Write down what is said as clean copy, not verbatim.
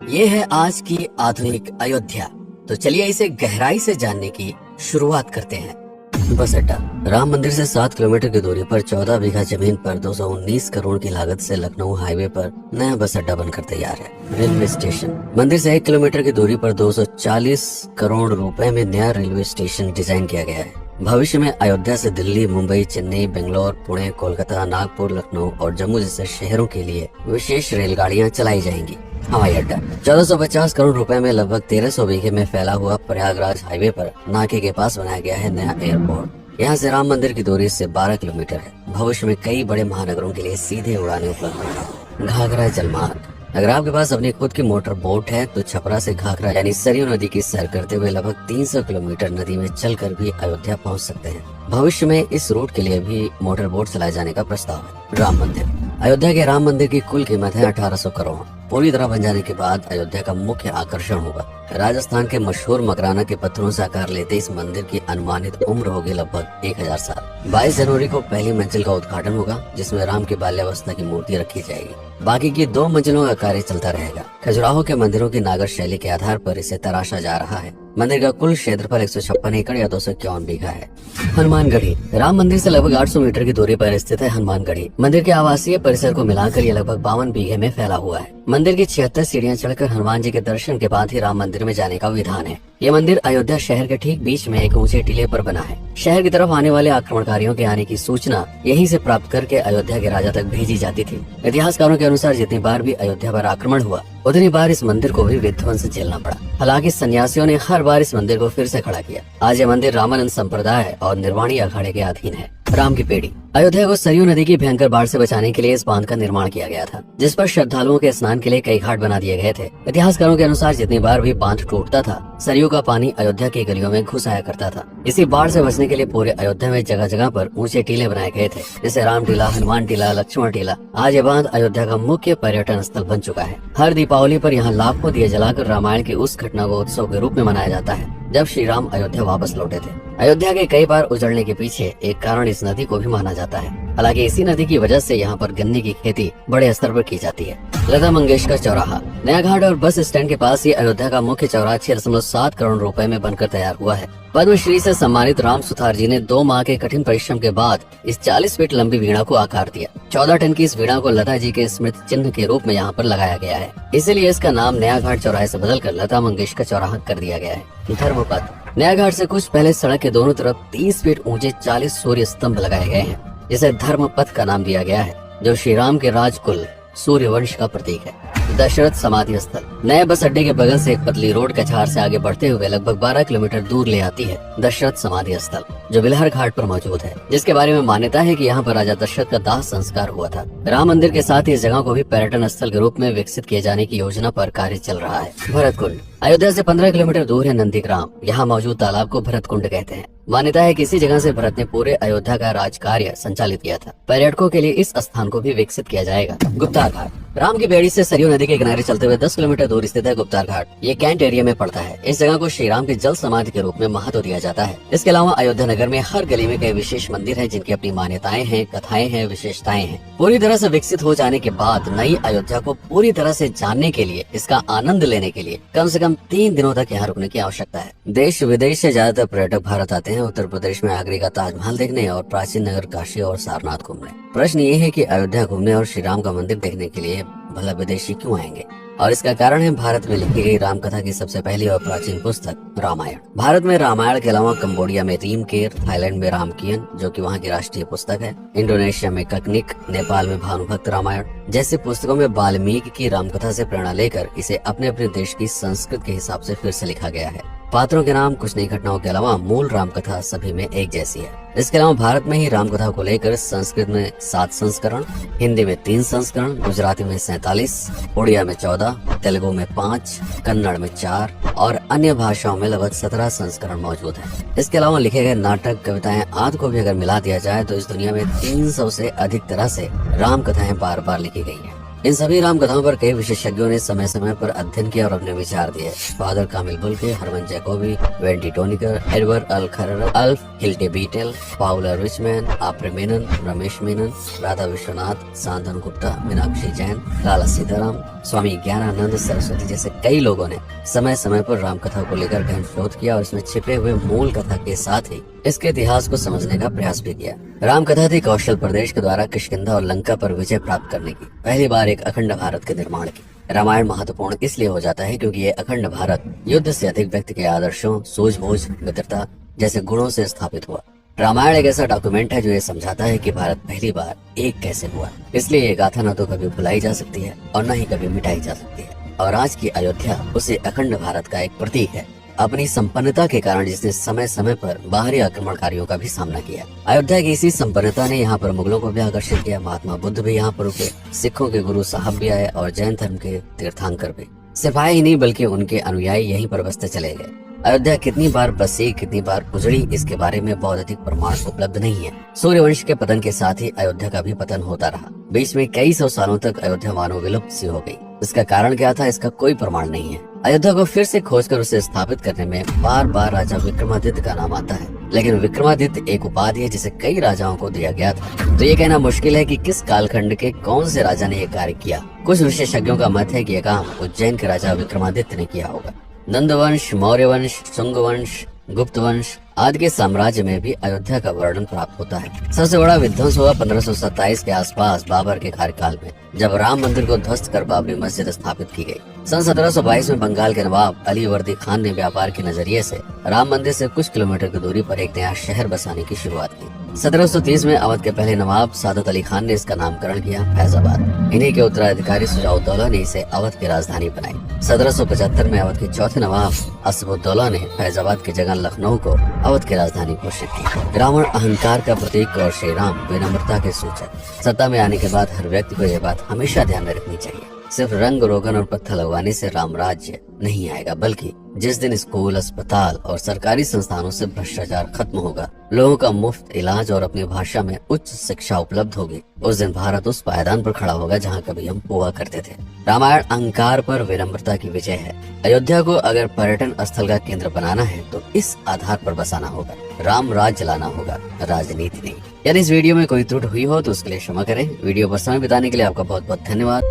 ये है आज की आधुनिक अयोध्या। तो चलिए इसे गहराई से जानने की शुरुआत करते हैं। बस अड्डा राम मंदिर से 7 किलोमीटर की दूरी पर 14 बीघा जमीन पर 219 करोड़ की लागत से लखनऊ हाईवे पर नया बस अड्डा बनकर तैयार है। रेलवे स्टेशन मंदिर से 1 किलोमीटर की दूरी पर 240 करोड़ रुपए में नया रेलवे स्टेशन डिजाइन किया गया है। भविष्य में अयोध्या से दिल्ली, मुंबई, चेन्नई, बेंगलोर, पुणे, कोलकाता, नागपुर, लखनऊ और जम्मू जैसे शहरों के लिए विशेष रेलगाड़ियां चलाई जाएंगी। हवाई अड्डा 1450 करोड़ रुपए में लगभग 1300 बीघे में फैला हुआ प्रयागराज हाईवे पर नाके के पास बनाया गया है नया एयरपोर्ट। यहाँ से राम मंदिर की दूरी से 12 किलोमीटर है। भविष्य में कई बड़े महानगरों के लिए सीधे उड़ानें उपलब्ध होंगी। घाघरा जलमार्ग अगर आपके पास अपनी खुद की मोटर बोट है तो छपरा से घाघरा यानी सरयू नदी की सैर करते हुए लगभग 300 किलोमीटर नदी में चलकर भी अयोध्या पहुंच सकते हैं। भविष्य में इस रूट के लिए भी मोटर बोट चलाए जाने का प्रस्ताव है। राम मंदिर अयोध्या के राम मंदिर की कुल कीमत है 1800 करोड़। पूरी तरह बन जाने के बाद अयोध्या का मुख्य आकर्षण होगा। राजस्थान के मशहूर मकराना के पत्थरों से आकार लेते इस मंदिर की अनुमानित उम्र होगी लगभग 1000 साल। 22 जनवरी को पहली मंजिल का उद्घाटन होगा, जिसमें राम की बाल्यावस्था की मूर्ति रखी जाएगी। बाकी की 2 मंजिलों का कार्य चलता रहेगा। खजुराहो के मंदिरों की नागर शैली के आधार पर इसे तराशा जा रहा है। मंदिर का कुल क्षेत्रफल 156 एकड़ या 251 बीघा है। हनुमानगढ़ी राम मंदिर से लगभग 800 मीटर की दूरी पर स्थित है हनुमानगढ़ी। मंदिर के आवासीय परिसर को मिलाकर यह लगभग 52 बीघे में फैला हुआ है। मंदिर की 76 सीढ़ियां चढ़कर हनुमान जी के दर्शन के बाद ही राम मंदिर में जाने का विधान है। ये मंदिर अयोध्या शहर के ठीक बीच में एक ऊंचे टीले पर बना है। शहर की तरफ आने वाले आक्रमणकारियों के आने की सूचना यहीं से प्राप्त करके अयोध्या के राजा तक भेजी जाती थी। इतिहासकारों के अनुसार जितनी बार भी अयोध्या पर आक्रमण हुआ उतनी बार इस मंदिर को भी विध्वंस झेलना पड़ा। हालांकि सन्यासियों ने हर बार इस मंदिर को फिर से खड़ा किया। आज यह मंदिर रामानंद संप्रदाय और निर्वाणी अखाड़े के अधीन है। राम की पेड़ी अयोध्या को सरयू नदी की भयंकर बाढ़ से बचाने के लिए इस बांध का निर्माण किया गया था, जिस पर श्रद्धालुओं के स्नान के लिए कई घाट बना दिए गए थे। इतिहासकारों के अनुसार जितनी बार भी बांध टूटता था सरयू का पानी अयोध्या की गलियों में घुस आया करता था। इसी बाढ़ से बचने के लिए पूरे अयोध्या में जगह जगह पर ऊंचे टीले बनाए गए थे, जैसे राम टीला, हनुमान टीला, लक्ष्मण टीला। आज ये बांध अयोध्या का मुख्य पर्यटन स्थल बन चुका है। हर दीपावली पर यहाँ लाखों दिए जलाकर रामायण की उस घटना को उत्सव के रूप में मनाया जाता है जब श्री राम अयोध्या वापस लौटे थे। अयोध्या के कई बार उजड़ने के पीछे एक कारण इस नदी को भी माना जाता है। हालांकि इसी नदी की वजह से यहाँ पर गन्ने की खेती बड़े स्तर पर की जाती है। लता मंगेशकर चौराहा नया घाट और बस स्टैंड के पास ही अयोध्या का मुख्य चौराहा 6.7 करोड़ रुपए में बनकर तैयार हुआ है। पद्मश्री से सम्मानित राम सुथार जी ने 2 माह के कठिन परिश्रम के बाद इस 40 फीट लंबी वीणा को आकार दिया। 14 टन की इस वीणा को लता जी के स्मृति चिन्ह के रूप में यहाँ पर लगाया गया है। इसीलिए इसका नाम नया घाट चौराहे से बदलकर लता मंगेशकर चौराहा कर दिया गया है। धर्मपथ नया घाट से कुछ पहले सड़क के दोनों तरफ 30 फीट ऊंचे 40 सूर्य स्तंभ लगाए गए हैं, जिसे धर्मपथ का नाम दिया गया है, जो श्री राम के राजकुल सूर्यवंश का प्रतीक है। दशरथ समाधि स्थल नए बस अड्डे के बगल से एक पतली रोड कछार से आगे बढ़ते हुए लगभग 12 किलोमीटर दूर ले आती है दशरथ समाधि स्थल, जो बिलहर घाट पर मौजूद है, जिसके बारे में मान्यता है कि यहाँ पर राजा दशरथ का दाह संस्कार हुआ था। राम मंदिर के साथ ही इस जगह को भी पर्यटन स्थल के रूप में विकसित किए जाने की योजना पर कार्य चल रहा है। भरत कुंड अयोध्या से 15 किलोमीटर दूर है नंदीग्राम। यहाँ मौजूद तालाब को भरत कुंड कहते हैं। मान्यता है कि इसी जगह से भरत ने पूरे अयोध्या का राज कार्य संचालित किया था। पर्यटकों के लिए इस स्थान को भी विकसित किया जाएगा। गुप्तार घाट राम की बेड़ी से सरयू नदी के किनारे चलते हुए 10 किलोमीटर दूर स्थित है गुप्तार घाट। ये कैंट एरिया में पड़ता है। इस जगह को श्री राम के जल समाधि के रूप में महत्व दिया जाता है। इसके अलावा अयोध्या नगर में हर गली में कई विशेष मंदिर है, जिनकी अपनी मान्यताएं हैं, कथाएं हैं, विशेषताएं हैं। पूरी तरह से विकसित हो जाने के बाद नई अयोध्या को पूरी तरह से जानने के लिए, इसका आनंद लेने के लिए कम से कम 3 दिनों तक यहाँ रुकने की आवश्यकता है। देश विदेश से ज्यादातर पर्यटक भारत आते हैं उत्तर प्रदेश में आगरे का ताजमहल देखने और प्राचीन नगर काशी और सारनाथ घूमने। प्रश्न ये है कि अयोध्या घूमने और श्री राम का मंदिर देखने के लिए भला विदेशी क्यों आएंगे? और इसका कारण है भारत में लिखी गई राम कथा की सबसे पहली और प्राचीन पुस्तक रामायण। भारत में रामायण के अलावा कंबोडिया में रीमकेर, थाईलैंड में रामकियन जो कि वहाँ की राष्ट्रीय पुस्तक है, इंडोनेशिया में ककनिक, नेपाल में भानुभक्त रामायण जैसी पुस्तकों में वाल्मीकि की रामकथा से प्रेरणा लेकर इसे अपने अपने देश की संस्कृत के हिसाब से फिर से लिखा गया है। पात्रों के नाम कुछ नई घटनाओं के अलावा मूल रामकथा सभी में एक जैसी है। इसके अलावा भारत में ही रामकथा को लेकर संस्कृत में 7 संस्करण, हिंदी में 3 संस्करण, गुजराती में 47, उड़िया में 14, तेलुगु में 5, कन्नड़ में 4 और अन्य भाषाओं में लगभग 17 संस्करण मौजूद है। इसके अलावा लिखे गए नाटक, कविताएं आदि को भी अगर मिला दिया जाए तो इस दुनिया में 300 से अधिक तरह से राम कथाएं बार बार लिखी गई है। इन सभी राम कथाओं पर कई विशेषज्ञों ने समय समय पर अध्ययन किया और अपने विचार दिए। Father Camille Bulcke, Hermann Jacobi, Wendy Doniger, Edward अल खरर, Alf Hiltebeitel, Paula Richman, Aubrey Menen, Ramesh Menon, Radha Vishwanath, Shantanu Gupta, Meenakshi Jain, लाला सीताराम, स्वामी ज्ञानानंद सरस्वती जैसे कई लोगों ने समय समय पर राम कथा को लेकर गहन शोध किया और इसमें छिपे हुए मूल कथा के साथ ही इसके इतिहास को समझने का प्रयास भी किया। राम कथा थी कौशल प्रदेश के द्वारा किष्किंधा और लंका पर विजय प्राप्त करने की पहली बार एक अखंड भारत के निर्माण की। रामायण महत्वपूर्ण इसलिए हो जाता है क्योंकि ये अखंड भारत युद्ध से अधिक व्यक्ति के आदर्शों, सूझबूझ, मित्रता जैसे गुणों से स्थापित हुआ। रामायण एक ऐसा डॉक्यूमेंट है जो ये समझाता है कि भारत पहली बार एक कैसे हुआ। इसलिए ये गाथा न तो कभी भुलाई जा सकती है और न ही कभी मिटाई जा सकती है। और आज की अयोध्या उसे अखंड भारत का एक प्रतीक है, अपनी संपन्नता के कारण जिसने समय समय पर बाहरी आक्रमणकारियों का भी सामना किया। अयोध्या की इसी संपन्नता ने यहाँ पर मुगलों को भी आकर्षित किया। महात्मा बुद्ध भी यहाँ पर रुके, सिखों के गुरु साहब भी आए और जैन धर्म के तीर्थंकर भी। सिपाही ही नहीं बल्कि उनके अनुयायी यहीं पर बसते चले गए। अयोध्या कितनी बार बसी, कितनी बार उजड़ी, इसके बारे में बहुत अधिक प्रमाण उपलब्ध नहीं है। सूर्यवंश के पतन के साथ ही अयोध्या का भी पतन होता रहा। बीच में कई सौ सालों तक अयोध्या मानो विलुप्त सी हो गई। इसका कारण क्या था, इसका कोई प्रमाण नहीं है। अयोध्या को फिर से खोजकर उसे स्थापित करने में बार बार राजा विक्रमादित्य का नाम आता है, लेकिन विक्रमादित्य एक उपाधि है जिसे कई राजाओं को दिया गया था। तो ये कहना मुश्किल है कि किस कालखंड के कौन से राजा ने यह कार्य किया। कुछ विशेषज्ञों का मत है कि यह काम उज्जैन के राजा विक्रमादित्य ने किया होगा। नंद वंश, मौर्य वंश, शुंग वंश, गुप्त वंश आदि के साम्राज्य में भी अयोध्या का वर्णन प्राप्त होता है। सबसे बड़ा विध्वंस हुआ 1527 के आसपास बाबर के कार्यकाल में, जब राम मंदिर को ध्वस्त कर बाबरी मस्जिद स्थापित की गई। सन 1722 में बंगाल के नवाब अली वर्दी खान ने व्यापार के नजरिए से राम मंदिर से कुछ किलोमीटर की दूरी पर एक नया शहर बसाने की शुरुआत की। 1730 में अवध के पहले नवाब सादत अली खान ने इसका नामकरण किया फैजाबाद। इन्हीं के उत्तराधिकारी सुजाउद्दौला ने इसे अवध की राजधानी बनाई। 1775 में अवध के चौथे नवाब असफुद्दौला ने फैजाबाद की जगह लखनऊ को अवध की राजधानी घोषित की। रावण अहंकार का प्रतीक और श्री राम विनम्रता के सूचक। सत्ता में आने के बाद हर व्यक्ति को यह बात हमेशा ध्यान में रखनी चाहिए, सिर्फ रंग रोगन और पत्थर लगवाने से राम राज्य नहीं आएगा, बल्कि जिस दिन स्कूल, अस्पताल और सरकारी संस्थानों से भ्रष्टाचार खत्म होगा, लोगों का मुफ्त इलाज और अपनी भाषा में उच्च शिक्षा उपलब्ध होगी, उस दिन भारत उस पायदान पर खड़ा होगा जहाँ कभी हम हुआ करते थे। रामायण अहंकार पर विनम्रता की विजय है। अयोध्या को अगर पर्यटन स्थल का केंद्र बनाना है तो इस आधार पर बसाना होगा, राम राज्य लाना होगा, राजनीति नहीं। यदि इस वीडियो में कोई त्रुटि हुई हो तो उसके लिए क्षमा करें। वीडियो पर समय बिताने के लिए आपका बहुत बहुत धन्यवाद।